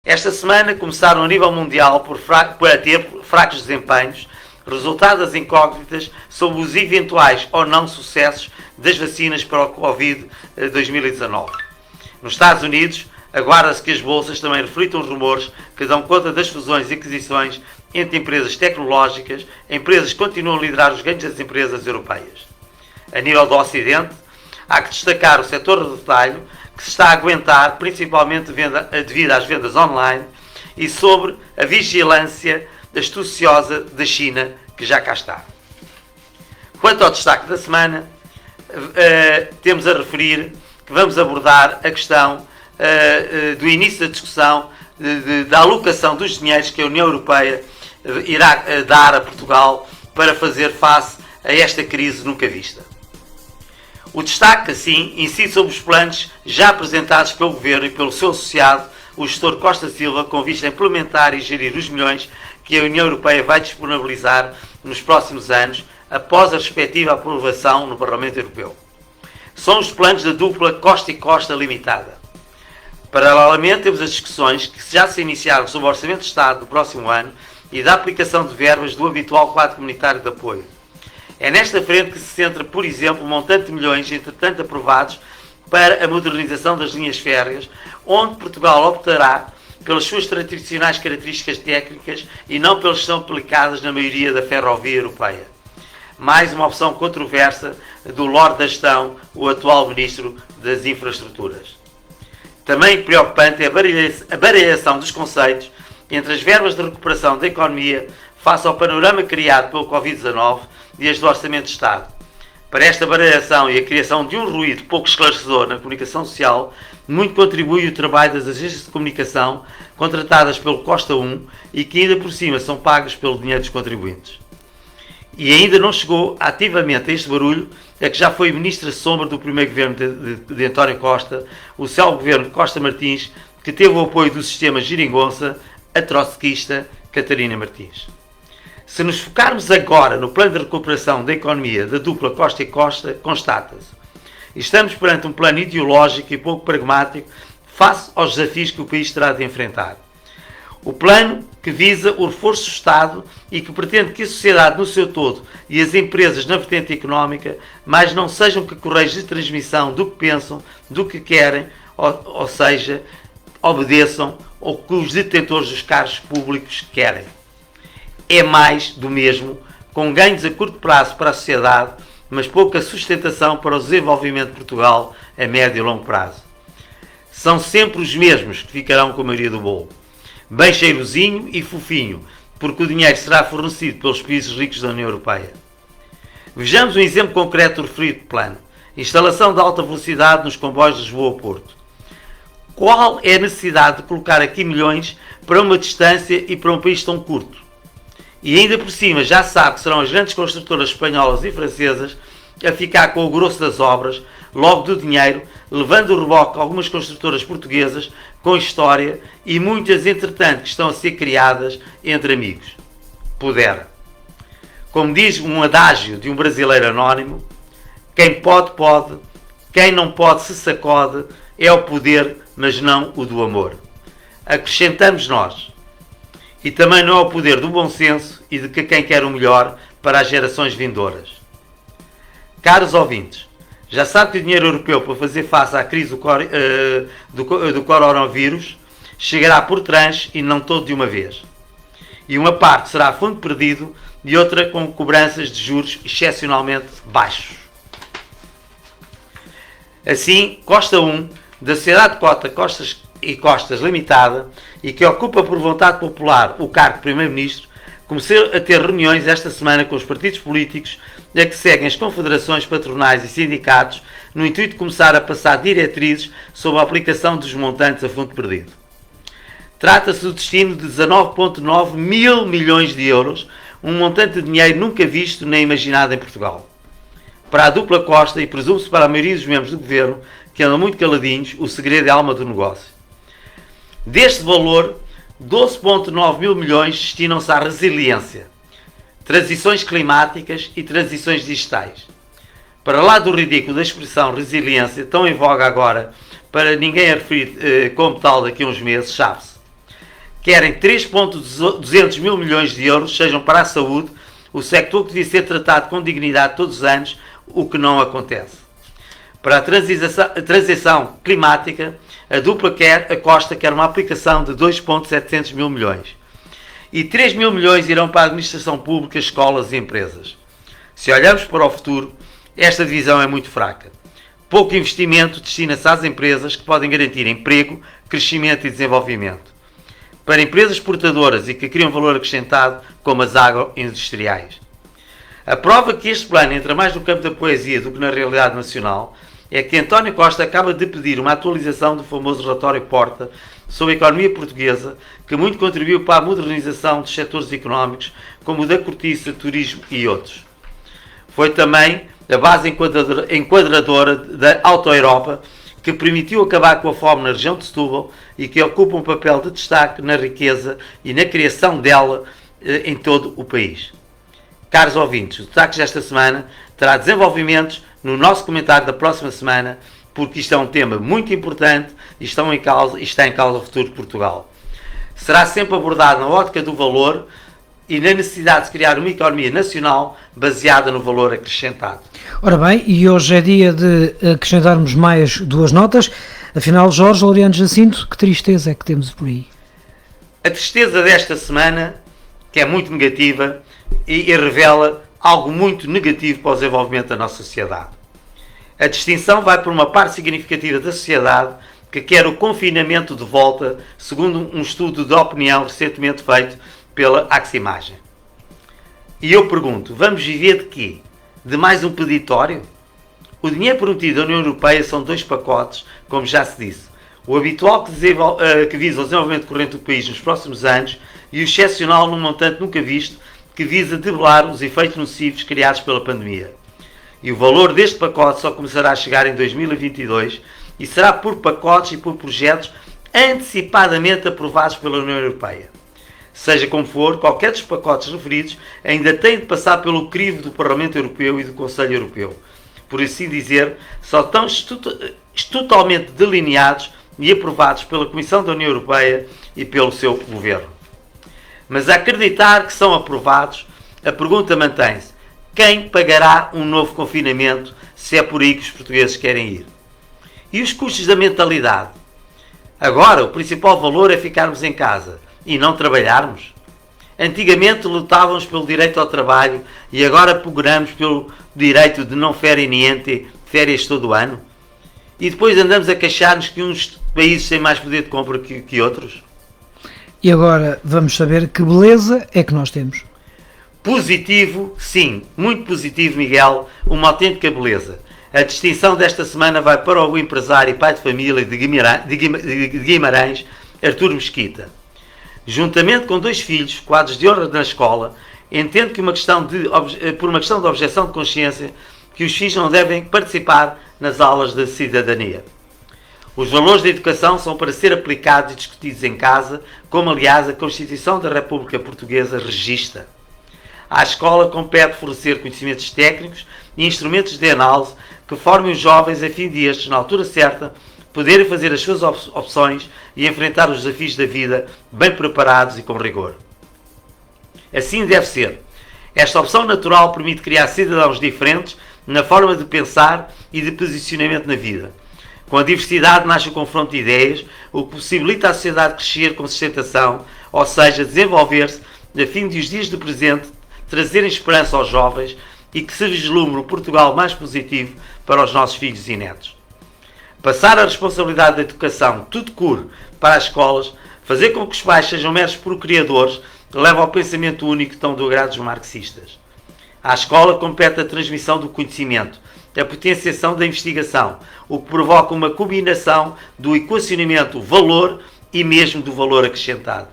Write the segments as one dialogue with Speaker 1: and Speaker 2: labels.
Speaker 1: Esta semana começaram a nível mundial por ter fracos desempenhos, resultado das incógnitas sobre os eventuais ou não sucessos das vacinas para o Covid-2019. Nos Estados Unidos, aguarda-se que as bolsas também reflitam os rumores que dão conta das fusões e aquisições entre empresas tecnológicas, empresas que continuam a liderar os ganhos das empresas europeias. A nível do Ocidente, há que destacar o setor do retalho, que se está a aguentar, principalmente devido às vendas online, e sobre a vigilância astuciosa da China, que já cá está. Quanto ao destaque da semana, temos a referir que vamos abordar a questão do início da discussão da alocação dos dinheiros que a União Europeia irá dar a Portugal para fazer face a esta crise nunca vista. O destaque, assim, incide sobre os planos já apresentados pelo Governo e pelo seu associado, o gestor Costa Silva, com vista a implementar e gerir os milhões que a União Europeia vai disponibilizar nos próximos anos, após a respectiva aprovação no Parlamento Europeu. São os planos da dupla Costa e Costa Limitada. Paralelamente, temos as discussões que já se iniciaram sobre o Orçamento de Estado do próximo ano e da aplicação de verbas do habitual quadro comunitário de apoio. É nesta frente que se centra, por exemplo, o montante de milhões, entretanto aprovados, para a modernização das linhas férreas, onde Portugal optará pelas suas tradicionais características técnicas e não pelas que são aplicadas na maioria da ferrovia europeia. Mais uma opção controversa do Lorde da Gestão, o atual Ministro das Infraestruturas. Também preocupante é a baralhação dos conceitos entre as verbas de recuperação da economia face ao panorama criado pelo Covid-19 e as do Orçamento de Estado. Para esta baralhação e a criação de um ruído pouco esclarecedor na comunicação social, muito contribui o trabalho das agências de comunicação contratadas pelo Costa 1 e que ainda por cima são pagas pelo dinheiro dos contribuintes. E ainda não chegou ativamente a este barulho é que já foi Ministra Sombra do primeiro governo de António Costa, o célebre governo de Costa Martins, que teve o apoio do sistema geringonça, a trotskista Catarina Martins. Se nos focarmos agora no plano de recuperação da economia da dupla Costa e Costa, constata-se: estamos perante um plano ideológico e pouco pragmático face aos desafios que o país terá de enfrentar. O plano que visa o reforço do Estado e que pretende que a sociedade no seu todo e as empresas na vertente económica mais não sejam que correios de transmissão do que pensam, do que querem, ou seja, obedeçam ao que os detentores dos cargos públicos querem. É mais do mesmo, com ganhos a curto prazo para a sociedade, mas pouca sustentação para o desenvolvimento de Portugal a médio e longo prazo. São sempre os mesmos que ficarão com a maioria do bolo. Bem cheirosinho e fofinho, porque o dinheiro será fornecido pelos países ricos da União Europeia. Vejamos um exemplo concreto do referido plano. Instalação de alta velocidade nos comboios de Lisboa ao Porto. Qual é a necessidade de colocar aqui milhões para uma distância e para um país tão curto? E ainda por cima já se sabe que serão as grandes construtoras espanholas e francesas a ficar com o grosso das obras, logo do dinheiro, levando o reboque a algumas construtoras portuguesas com história e muitas, entretanto, que estão a ser criadas entre amigos. Pudera. Como diz um adágio de um brasileiro anónimo, quem pode, pode, quem não pode se sacode, é o poder, mas não o do amor. Acrescentamos nós. E também não é o poder do bom senso e de que quem quer o melhor para as gerações vindouras. Caros ouvintes, já sabe que o dinheiro europeu para fazer face à crise do coronavírus chegará por tranche e não todo de uma vez. E uma parte será a fundo perdido e outra com cobranças de juros excepcionalmente baixos. Assim, Costa 1, da Sociedade de Costas e Costas Limitada, e que ocupa por vontade popular o cargo de Primeiro-Ministro, começou a ter reuniões esta semana com os partidos políticos a que seguem as confederações patronais e sindicatos no intuito de começar a passar diretrizes sobre a aplicação dos montantes a fundo perdido. Trata-se do destino de 19,9 mil milhões de euros, um montante de dinheiro nunca visto nem imaginado em Portugal. Para a dupla Costa, e presume-se para a maioria dos membros do Governo, que andam muito caladinhos, o segredo é a alma do negócio. Deste valor, 12,9 mil milhões destinam-se à resiliência, transições climáticas e transições digitais. Para lá do ridículo da expressão resiliência, tão em voga agora, para ninguém a referir como tal daqui a uns meses, sabe-se. querem 3.200 mil milhões de euros sejam para a saúde, o sector que devia ser tratado com dignidade todos os anos, o que não acontece. Para a transição climática, a dupla Costa quer uma aplicação de 2.700 mil milhões. E 3 mil milhões irão para a administração pública, escolas e empresas. Se olharmos para o futuro, esta divisão é muito fraca. Pouco investimento destina-se às empresas que podem garantir emprego, crescimento e desenvolvimento. Para empresas exportadoras e que criam valor acrescentado, como as agroindustriais. A prova que este plano entra mais no campo da poesia do que na realidade nacional é que António Costa acaba de pedir uma atualização do famoso relatório Porta sobre a economia portuguesa, que muito contribuiu para a modernização dos setores económicos, como o da cortiça, turismo e outros. Foi também a base enquadradora da Auto Europa, que permitiu acabar com a fome na região de Setúbal e que ocupa um papel de destaque na riqueza e na criação dela em todo o país. Caros ouvintes, o destaque desta semana terá desenvolvimentos no nosso comentário da próxima semana, porque isto é um tema muito importante e está em causa o futuro de Portugal. Será sempre abordado na ótica do valor e na necessidade de criar uma economia nacional baseada no valor acrescentado.
Speaker 2: Ora bem, e hoje é dia de acrescentarmos mais 2 notas. Afinal, Jorge Laureano Jacinto, que tristeza é que temos por aí?
Speaker 1: A tristeza desta semana, que é muito negativa e revela algo muito negativo para o desenvolvimento da nossa sociedade. A distinção vai por uma parte significativa da sociedade que quer o confinamento de volta, segundo um estudo de opinião recentemente feito pela Aximagem. E eu pergunto, vamos viver de quê? De mais um peditório? O dinheiro prometido da União Europeia são 2 pacotes, como já se disse. O habitual que visa o desenvolvimento corrente do país nos próximos anos e o excepcional num montante nunca visto, que visa debelar os efeitos nocivos criados pela pandemia. E o valor deste pacote só começará a chegar em 2022 e será por pacotes e por projetos antecipadamente aprovados pela União Europeia. Seja como for, qualquer dos pacotes referidos ainda tem de passar pelo crivo do Parlamento Europeu e do Conselho Europeu. Por assim dizer, só estão totalmente delineados e aprovados pela Comissão da União Europeia e pelo seu Governo. Mas a acreditar que são aprovados, a pergunta mantém-se: quem pagará um novo confinamento se é por aí que os portugueses querem ir? E os custos da mentalidade? Agora, o principal valor é ficarmos em casa e não trabalharmos? Antigamente lutávamos pelo direito ao trabalho e agora pugnamos pelo direito de não fere niente, férias todo o ano? E depois andamos a queixar-nos que uns países têm mais poder de compra que outros?
Speaker 2: E agora vamos saber que beleza é que nós temos.
Speaker 1: Positivo, sim, muito positivo, Miguel, uma autêntica beleza. A distinção desta semana vai para o empresário e pai de família de Guimarães, Artur Mesquita. Juntamente com 2 filhos, quadros de honra na escola, entendo que por uma questão de objeção de consciência, que os filhos não devem participar nas aulas de cidadania. Os valores da educação são para ser aplicados e discutidos em casa, como aliás a Constituição da República Portuguesa registra. À escola compete fornecer conhecimentos técnicos e instrumentos de análise que formem os jovens a fim de estes, na altura certa, poderem fazer as suas opções e enfrentar os desafios da vida bem preparados e com rigor. Assim deve ser. Esta opção natural permite criar cidadãos diferentes na forma de pensar e de posicionamento na vida. Com a diversidade nasce o confronto de ideias, o que possibilita à sociedade crescer com sustentação, ou seja, desenvolver-se, a fim de os dias do presente trazerem esperança aos jovens e que se vislumbre o Portugal mais positivo para os nossos filhos e netos. Passar a responsabilidade da educação, tudo curo, para as escolas, fazer com que os pais sejam meros procriadores, leva ao pensamento único tão do agrado dos marxistas. À escola compete a transmissão do conhecimento, a potenciação da investigação, o que provoca uma combinação do equacionamento valor e mesmo do valor acrescentado.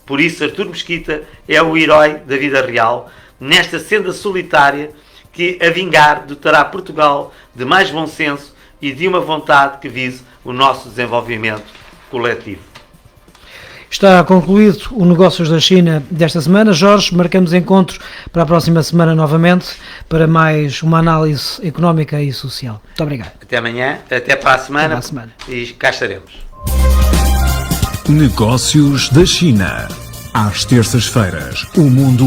Speaker 1: Por isso, Artur Mesquita é o herói da vida real, nesta senda solitária que, a vingar, dotará Portugal de mais bom senso e de uma vontade que vise o nosso desenvolvimento coletivo.
Speaker 2: Está concluído o Negócios da China desta semana. Jorge, marcamos encontros para a próxima semana novamente para mais uma análise económica e social. Muito obrigado.
Speaker 1: Até amanhã, até para a semana,
Speaker 2: Até para a semana.
Speaker 1: E cá estaremos.
Speaker 3: Negócios da China. Às terças-feiras, o mundo